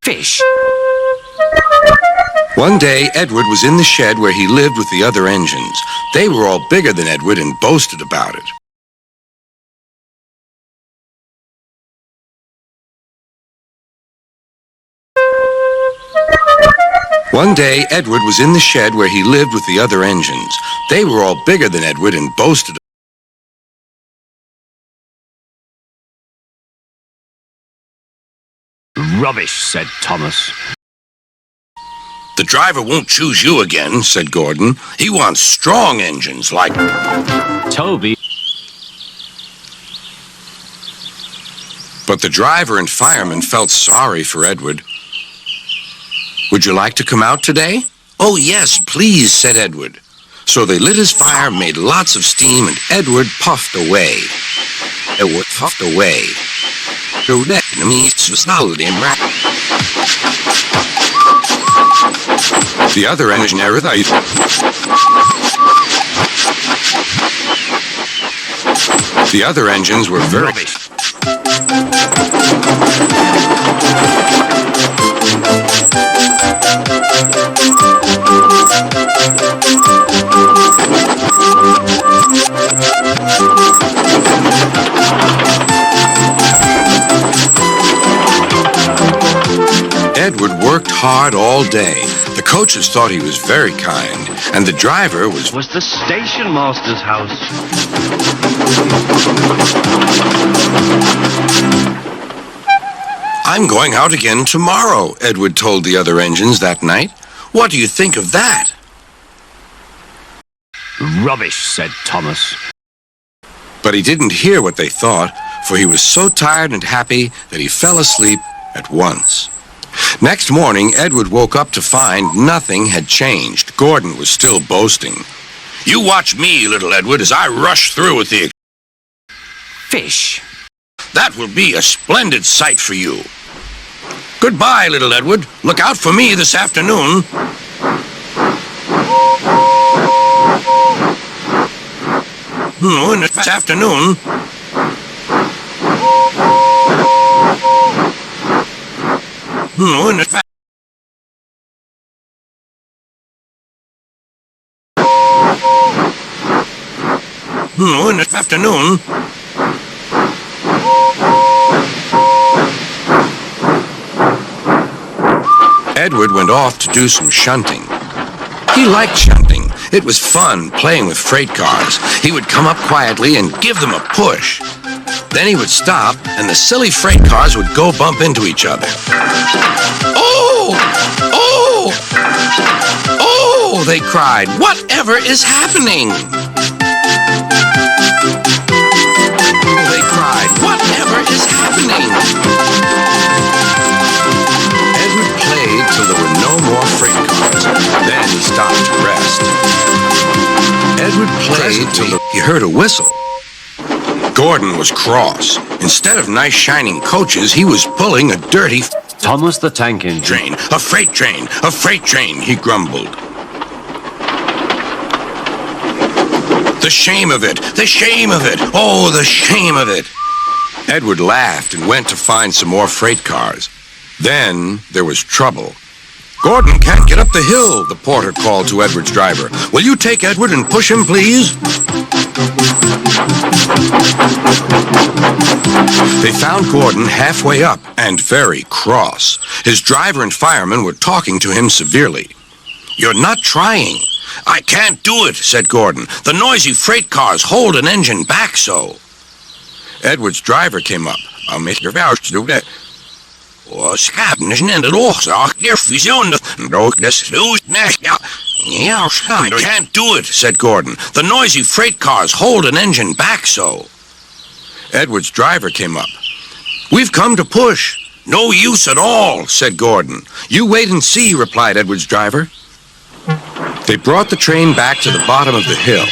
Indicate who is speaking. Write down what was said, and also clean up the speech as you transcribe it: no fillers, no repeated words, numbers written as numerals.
Speaker 1: Fish.
Speaker 2: One day, Edward was in the shed where he lived with the other engines. They were all bigger than Edward and boasted about it. One day, Edward was in the shed where he lived with the other engines. They were all bigger than Edward and boasted.
Speaker 1: Rubbish, said Thomas.
Speaker 2: The driver won't choose you again, said Gordon. He wants strong engines like
Speaker 1: Toby.
Speaker 2: But the driver and fireman felt sorry for Edward. Would you like to come out today? Oh, yes, please, said Edward. So they lit his fire, made lots of steam, and Edward puffed away. Edward puffed away. The other engineer, the other engines were very...
Speaker 1: Rubbish.
Speaker 2: Edward worked hard all day. The coaches thought he was very kind, and the driver was
Speaker 1: The station master's house.
Speaker 2: I'm going out again tomorrow, Edward told the other engines that night. What do you think of that?
Speaker 1: Rubbish, said Thomas.
Speaker 2: But he didn't hear what they thought, for he was so tired and happy that he fell asleep at once. Next morning, Edward woke up to find nothing had changed. Gordon was still boasting. You watch me, little Edward, as I rush through with the...
Speaker 1: Fish.
Speaker 2: That will be a splendid sight for you. Goodbye, little Edward. Look out for me this afternoon. This afternoon. This afternoon. Edward went off to do some shunting. He liked shunting. It was fun playing with freight cars. He would come up quietly and give them a push. Then he would stop, and the silly freight cars would go bump into each other. Oh! Oh! Oh! They cried. Whatever is happening? They cried. Whatever is happening? Edward played till there were no more freight cars. Then he stopped to rest. Edward played till he heard a whistle. Gordon was cross. Instead of nice shining coaches, he was pulling a dirty
Speaker 1: Thomas the Tank Engine.
Speaker 2: train. A freight train, he grumbled. The shame of it, the shame of it, oh, the shame of it. Edward laughed and went to find some more freight cars. Then there was trouble. Gordon can't get up the hill, the porter called to Edward's driver. Will you take Edward and push him, please? They found Gordon halfway up and very cross. His driver and fireman were talking to him severely. You're not trying. I can't do it, said Gordon. The noisy freight cars hold an engine back so. Edward's driver came up. I'll make your vouch to do that. I can't do it, said Gordon. The noisy freight cars hold an engine back so. Edward's driver came up. We've come to push. No use at all, said Gordon. You wait and see, replied Edward's driver. They brought the train back to the bottom of the hill.